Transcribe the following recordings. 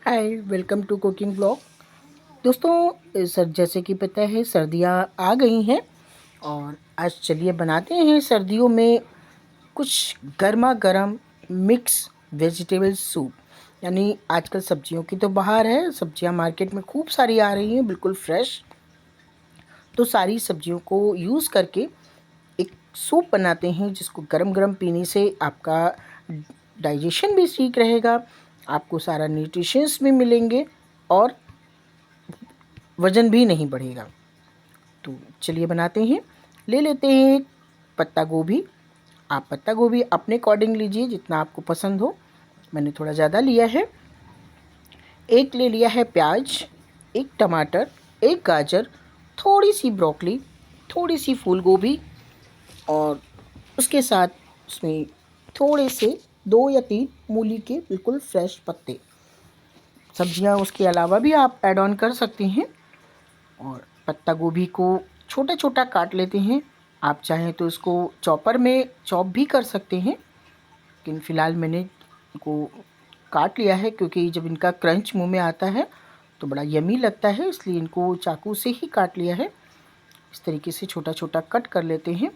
Hi, welcome to cooking blog. दोस्तों, sir जैसे कि पता है सर्दियाँ आ गई हैं और आज चलिए बनाते हैं सर्दियों में कुछ गर्मा गर्म मिक्स वेजिटेबल सूप। यानी आजकल सब्जियों की तो बहार है, सब्जियां मार्केट में खूब सारी आ रही हैं, बिल्कुल फ्रेश। तो सारी सब्जियों को यूज़ करके एक सूप बनाते हैं जिसको गरम गरम पीने से आपका डाइजेशन भी ठीक रहेगा, आपको सारा न्यूट्रिशंस भी मिलेंगे और वज़न भी नहीं बढ़ेगा। तो चलिए बनाते हैं। ले लेते हैं एक पत्ता गोभी। आप पत्ता गोभी अपने अकॉर्डिंग लीजिए, जितना आपको पसंद हो। मैंने थोड़ा ज़्यादा लिया है। एक ले लिया है प्याज, एक टमाटर, एक गाजर, थोड़ी सी ब्रोकली, थोड़ी सी फूल गोभी और उसके साथ उसमें थोड़े से 2 या 3 मूली के बिल्कुल फ्रेश पत्ते। सब्जियां उसके अलावा भी आप ऐड ऑन कर सकते हैं। और पत्ता गोभी को छोटा छोटा काट लेते हैं। आप चाहें तो इसको चॉपर में चॉप भी कर सकते हैं, लेकिन फ़िलहाल मैंने इनको काट लिया है क्योंकि जब इनका क्रंच मुंह में आता है तो बड़ा यमी लगता है, इसलिए इनको चाकू से ही काट लिया है। इस तरीके से छोटा छोटा कट कर लेते हैं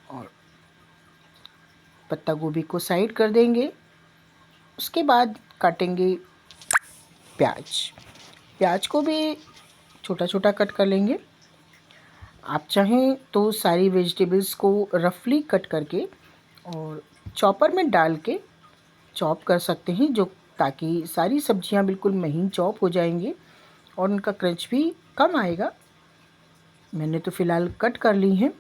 और पत्ता गोभी को साइड कर देंगे। उसके बाद काटेंगे प्याज। प्याज को भी छोटा छोटा कट कर लेंगे। आप चाहें तो सारी वेजिटेबल्स को रफली कट करके और चॉपर में डाल के चॉप कर सकते हैं, जो ताकि सारी सब्जियां बिल्कुल महीन चॉप हो जाएंगी और उनका क्रंच भी कम आएगा। मैंने तो फ़िलहाल कट कर ली हैं,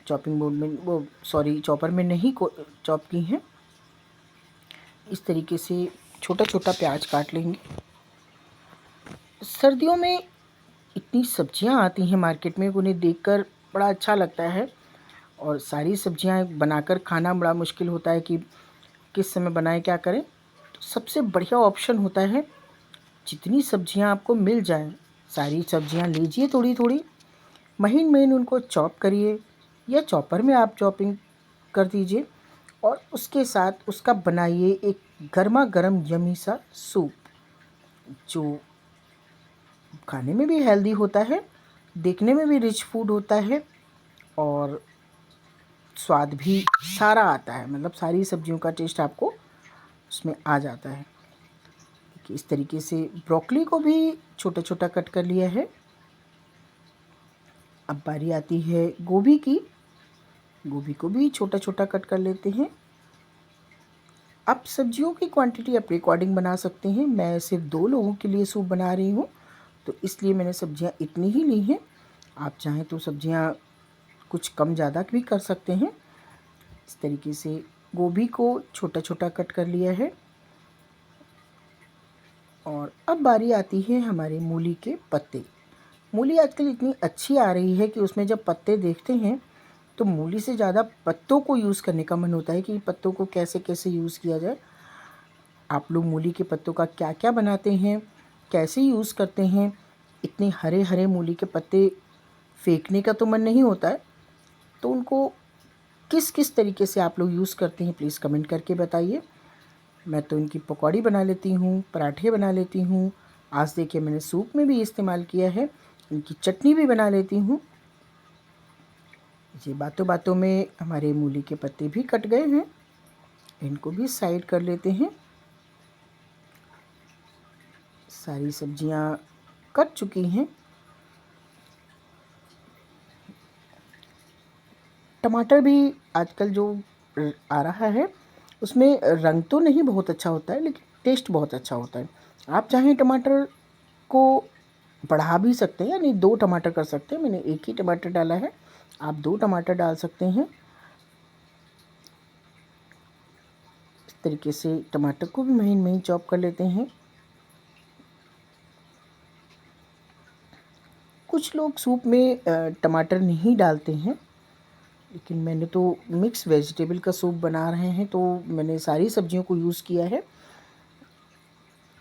चॉपिंग बोर्ड में वो सॉरी चॉपर में नहीं को चॉप की हैं। इस तरीके से छोटा छोटा प्याज काट लेंगे। सर्दियों में इतनी सब्जियां आती हैं मार्केट में, उन्हें देखकर बड़ा अच्छा लगता है और सारी सब्जियां बनाकर खाना बड़ा मुश्किल होता है कि किस समय बनाएं, क्या करें। तो सबसे बढ़िया ऑप्शन होता है जितनी सब्जियां आपको मिल जाएं, सारी सब्जियां लीजिए, थोड़ी थोड़ी महीन महीन उनको चॉप करिए या चॉपर में आप चॉपिंग कर दीजिए और उसके साथ उसका बनाइए एक गर्मा गर्म यमी सा सूप, जो खाने में भी हेल्दी होता है, देखने में भी रिच फूड होता है और स्वाद भी सारा आता है। मतलब सारी सब्जियों का टेस्ट आपको उसमें आ जाता है। देखिए इस तरीके से ब्रोकली को भी छोटा छोटा कट कर लिया है। अब बारी आती है गोभी की। गोभी को भी छोटा छोटा कट कर लेते हैं। आप सब्जियों की क्वांटिटी अपने अकॉर्डिंग बना सकते हैं। मैं सिर्फ 2 लोगों के लिए सूप बना रही हूँ, तो इसलिए मैंने सब्जियाँ इतनी ही ली हैं। आप चाहें तो सब्जियाँ कुछ कम ज़्यादा भी कर सकते हैं। इस तरीके से गोभी को छोटा छोटा कट कर लिया है। और अब बारी आती है हमारे मूली के पत्ते। मूली आजकल इतनी अच्छी आ रही है कि उसमें जब पत्ते देखते हैं तो मूली से ज़्यादा पत्तों को यूज़ करने का मन होता है कि पत्तों को कैसे कैसे यूज़ किया जाए। आप लोग मूली के पत्तों का क्या क्या बनाते हैं, कैसे यूज़ करते हैं? इतने हरे हरे मूली के पत्ते फेंकने का तो मन नहीं होता है, तो उनको किस किस तरीके से आप लोग यूज़ करते हैं प्लीज़ कमेंट करके बताइए। मैं तो इनकी पकौड़ी बना लेती हूँ, पराठे बना लेती हूँ। आज देखिए मैंने सूप में भी इस्तेमाल किया है। इनकी चटनी भी बना लेती हूँ। ये बातों बातों में हमारे मूली के पत्ते भी कट गए हैं, इनको भी साइड कर लेते हैं। सारी सब्जियां कट चुकी हैं। टमाटर भी आजकल जो आ रहा है उसमें रंग तो नहीं बहुत अच्छा होता है, लेकिन टेस्ट बहुत अच्छा होता है। आप चाहें टमाटर को बढ़ा भी सकते हैं, यानी 2 टमाटर कर सकते हैं। मैंने 1 ही टमाटर डाला है, आप 2 टमाटर डाल सकते हैं। इस तरीके से टमाटर को भी महीन महीन चॉप कर लेते हैं। कुछ लोग सूप में टमाटर नहीं डालते हैं, लेकिन मैंने तो मिक्स वेजिटेबल का सूप बना रहे हैं तो मैंने सारी सब्जियों को यूज़ किया है।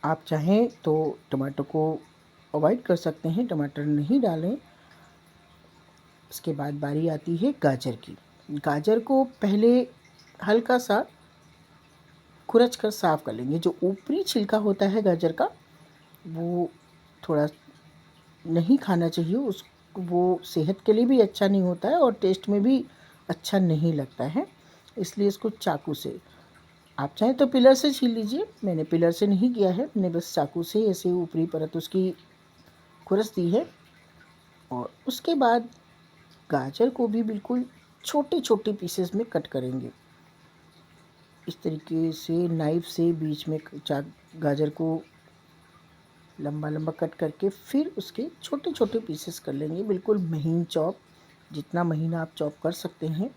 आप चाहें तो टमाटर को अवॉइड कर सकते हैं, टमाटर नहीं डालें। इसके बाद बारी आती है गाजर की। गाजर को पहले हल्का सा खुरच कर साफ़ कर लेंगे। जो ऊपरी छिलका होता है गाजर का, वो थोड़ा नहीं खाना चाहिए, उस वो सेहत के लिए भी अच्छा नहीं होता है और टेस्ट में भी अच्छा नहीं लगता है। इसलिए इसको चाकू से, आप चाहें तो पिलर से छील लीजिए, मैंने पिलर से नहीं किया है, मैंने बस चाकू से ऐसे ऊपरी परत उसकी खुरच दी है। और उसके बाद गाजर को भी बिल्कुल छोटे छोटे पीसेस में कट करेंगे। इस तरीके से नाइफ़ से बीच में गाजर को लंबा लंबा कट करके फिर उसके छोटे छोटे पीसेस कर लेंगे, बिल्कुल महीन चॉप, जितना महीन आप चॉप कर सकते हैं।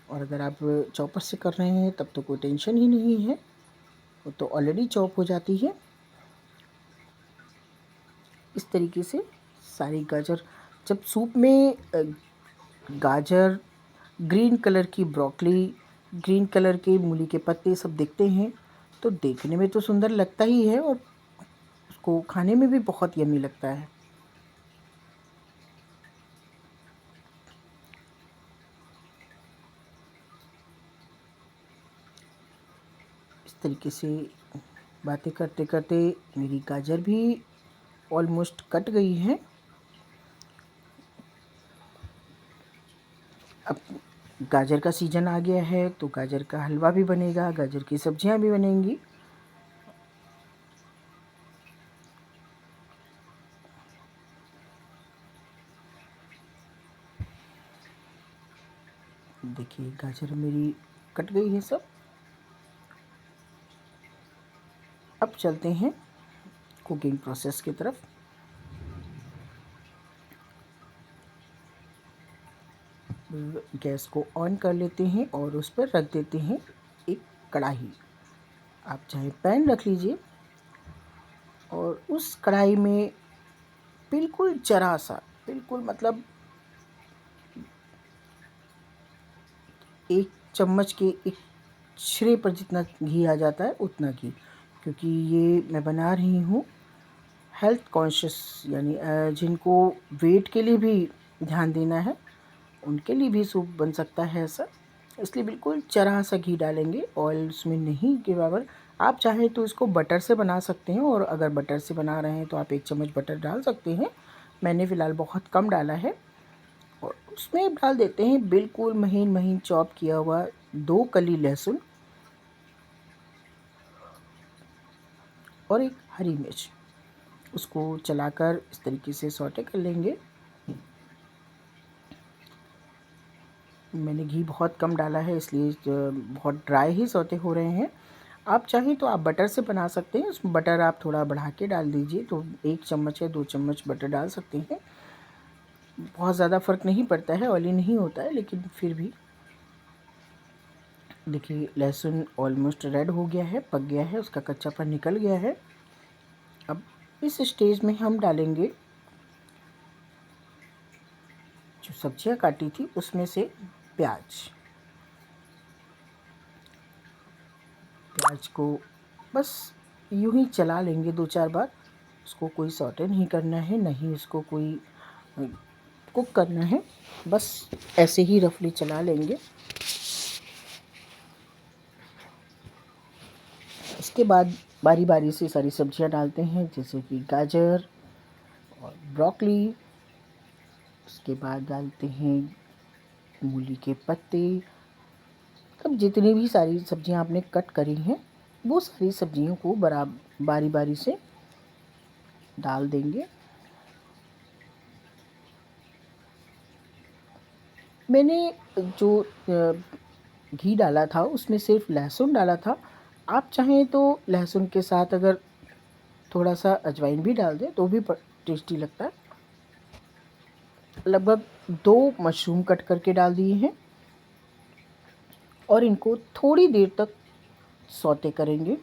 और अगर आप चॉपर से कर रहे हैं तब तो कोई टेंशन ही नहीं है, वो तो ऑलरेडी चॉप हो जाती है। इस तरीके से सारी गाजर, जब सूप में गाजर, ग्रीन कलर की ब्रोकली, ग्रीन कलर के मूली के पत्ते सब दिखते हैं तो देखने में तो सुंदर लगता ही है और उसको खाने में भी बहुत यम्मी लगता है। इस तरीके से बातें करते करते मेरी गाजर भी ऑलमोस्ट कट गई है। अब गाजर का सीज़न आ गया है तो गाजर का हलवा भी बनेगा, गाजर की सब्जियां भी बनेंगी। देखिए गाजर मेरी कट गई है सब। अब चलते हैं कुकिंग प्रोसेस की तरफ। गैस को ऑन कर लेते हैं और उस पर रख देते हैं एक कढ़ाई। आप चाहे पैन रख लीजिए और उस कढ़ाई में बिल्कुल जरा सा, बिल्कुल मतलब 1 चम्मच के एक छिरे पर जितना घी आ जाता है उतना घी, क्योंकि ये मैं बना रही हूँ हेल्थ कॉन्शियस, यानी जिनको वेट के लिए भी ध्यान देना है उनके लिए भी सूप बन सकता है ऐसा। इसलिए बिल्कुल जरा सा घी डालेंगे, ऑयल उसमें नहीं के बराबर। आप चाहें तो इसको बटर से बना सकते हैं और अगर बटर से बना रहे हैं तो आप 1 चम्मच बटर डाल सकते हैं। मैंने फ़िलहाल बहुत कम डाला है। और उसमें डाल देते हैं बिल्कुल महीन महीन चॉप किया हुआ 2 कली लहसुन और 1 हरी मिर्च। उसको चलाकर इस तरीके से सौटे कर लेंगे। मैंने घी बहुत कम डाला है इसलिए बहुत ड्राई ही सौते हो रहे हैं। आप चाहें तो आप बटर से बना सकते हैं, उसमें बटर आप थोड़ा बढ़ा के डाल दीजिए, तो 1 चम्मच या 2 चम्मच बटर डाल सकते हैं। बहुत ज़्यादा फ़र्क नहीं पड़ता है, ऑयली नहीं होता है, लेकिन फिर भी। देखिए लहसुन ऑलमोस्ट रेड हो गया है, पक गया है, उसका कच्चापन निकल गया है। अब इस स्टेज में हम डालेंगे जो सब्जियां काटी थी उसमें से प्याज। प्याज को बस यूं ही चला लेंगे 2-4 बार। उसको कोई सौटे नहीं करना है, नहीं उसको कोई कुक करना है, बस ऐसे ही रफली चला लेंगे। इसके बाद बारी बारी से सारी सब्जियां डालते हैं, जैसे कि गाजर और ब्रोकली। उसके बाद डालते हैं मूली के पत्ते। तब जितनी भी सारी सब्जियां आपने कट करी हैं वो सारी सब्जियों को बराबर बारी बारी से डाल देंगे। मैंने जो घी डाला था उसमें सिर्फ लहसुन डाला था। आप चाहें तो लहसुन के साथ अगर थोड़ा सा अजवाइन भी डाल दें तो भी टेस्टी लगता है। लगभग 2 मशरूम कट करके डाल दिए हैं और इनको थोड़ी देर तक सौते करेंगे।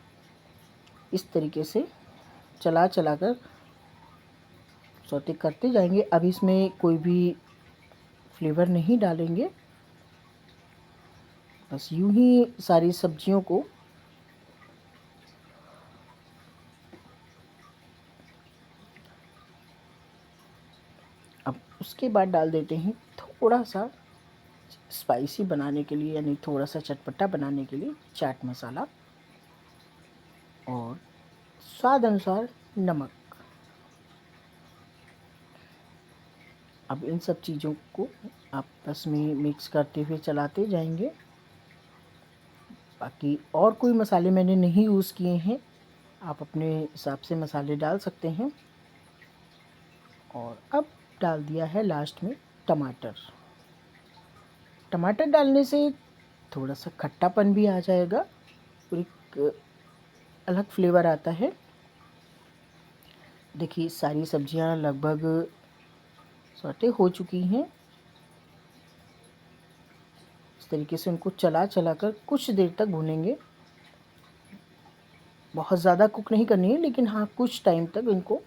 इस तरीके से चला चला कर सौते करते जाएंगे। अब इसमें कोई भी फ्लेवर नहीं डालेंगे, बस यूं ही सारी सब्जियों को अब उसके बाद डाल देते हैं थोड़ा सा स्पाइसी बनाने के लिए, यानी थोड़ा सा चटपटा बनाने के लिए चाट मसाला। और स्वाद अनुसार नमक। अब इन सब चीज़ों को आपस में मिक्स करते हुए चलाते जाएंगे। बाकी और कोई मसाले मैंने नहीं यूज़ किए हैं, आप अपने हिसाब से मसाले डाल सकते हैं। और अब डाल दिया है लास्ट में टमाटर। टमाटर डालने से थोड़ा सा खट्टापन भी आ जाएगा और एक अलग फ्लेवर आता है। देखिए सारी सब्जियां लगभग सौटे हो चुकी हैं। इस तरीके से उनको चला चला कर कुछ देर तक भूनेंगे। बहुत ज़्यादा कुक नहीं करनी है, लेकिन हाँ कुछ टाइम तक इनको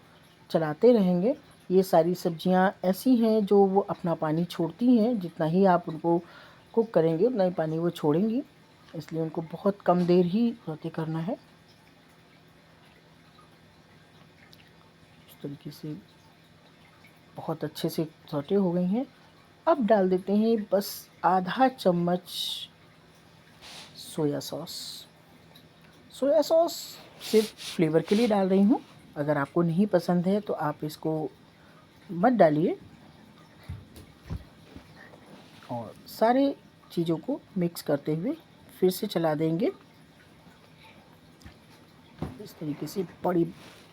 चलाते रहेंगे। ये सारी सब्जियां ऐसी हैं जो वो अपना पानी छोड़ती हैं, जितना ही आप उनको कुक करेंगे उतना ही पानी वो छोड़ेंगी, इसलिए उनको बहुत कम देर ही सौते करना है। इस तरीके से बहुत अच्छे से सौटे हो गई हैं। अब डाल देते हैं बस आधा चम्मच सोया सॉस। सोया सॉस सिर्फ फ्लेवर के लिए डाल रही हूँ, अगर आपको नहीं पसंद है तो आप इसको मत डालिए। और सारे चीज़ों को मिक्स करते हुए फिर से चला देंगे। इस तरीके से बड़ी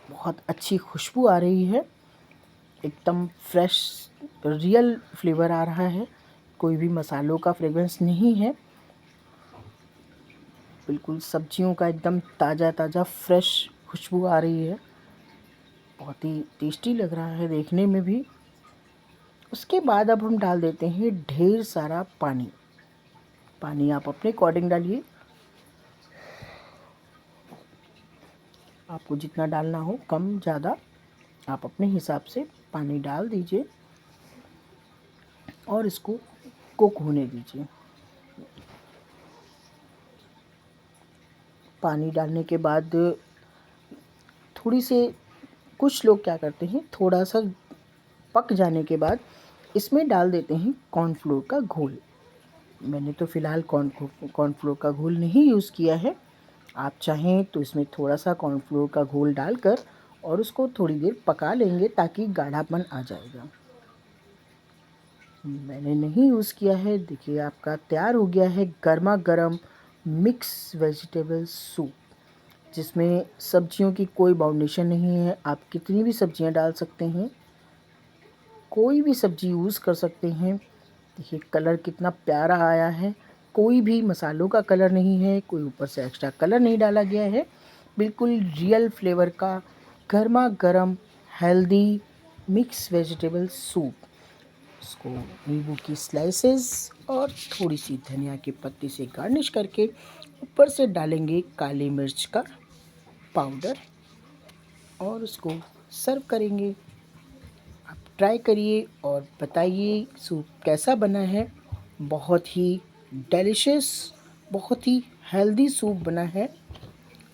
बहुत अच्छी खुशबू आ रही है, एकदम फ्रेश रियल फ्लेवर आ रहा है, कोई भी मसालों का फ्रेग्रेंस नहीं है। बिल्कुल सब्जियों का एकदम ताज़ा ताज़ा फ्रेश खुशबू आ रही है, बहुत ही टेस्टी लग रहा है देखने में भी। उसके बाद अब हम डाल देते हैं ढेर सारा पानी। पानी आप अपने अकॉर्डिंग डालिए, आपको जितना डालना हो, कम ज़्यादा आप अपने हिसाब से पानी डाल दीजिए और इसको कुक होने दीजिए। पानी डालने के बाद थोड़ी से कुछ लोग क्या करते हैं, थोड़ा सा पक जाने के बाद इसमें डाल देते हैं कॉर्नफ्लोर का घोल। मैंने तो फ़िलहाल कॉर्नफ्लोर का घोल नहीं यूज़ किया है। आप चाहें तो इसमें थोड़ा सा कॉर्नफ्लोर का घोल डालकर और उसको थोड़ी देर पका लेंगे ताकि गाढ़ापन आ जाएगा। मैंने नहीं यूज़ किया है। देखिए आपका तैयार हो गया है गर्मा गर्म मिक्स वेजिटेबल सूप, जिसमें सब्जियों की कोई बाउंडेशन नहीं है। आप कितनी भी सब्जियां डाल सकते हैं, कोई भी सब्ज़ी यूज़ कर सकते हैं। देखिए कलर कितना प्यारा आया है, कोई भी मसालों का कलर नहीं है, कोई ऊपर से एक्स्ट्रा कलर नहीं डाला गया है। बिल्कुल रियल फ्लेवर का गर्मा गर्म हेल्दी मिक्स वेजिटेबल सूप। इसको नींबू की स्लाइसेस और थोड़ी सी धनिया के पत्ती से गार्निश करके ऊपर से डालेंगे काली मिर्च का पाउडर और उसको सर्व करेंगे। आप ट्राई करिए और बताइए सूप कैसा बना है। बहुत ही डिलीशियस, बहुत ही हेल्दी सूप बना है,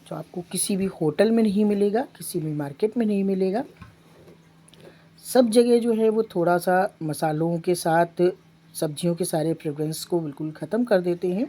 जो आपको किसी भी होटल में नहीं मिलेगा, किसी भी मार्केट में नहीं मिलेगा। सब जगह जो है वो थोड़ा सा मसालों के साथ सब्जियों के सारे फ्रेग्रेंस को बिल्कुल ख़त्म कर देते हैं।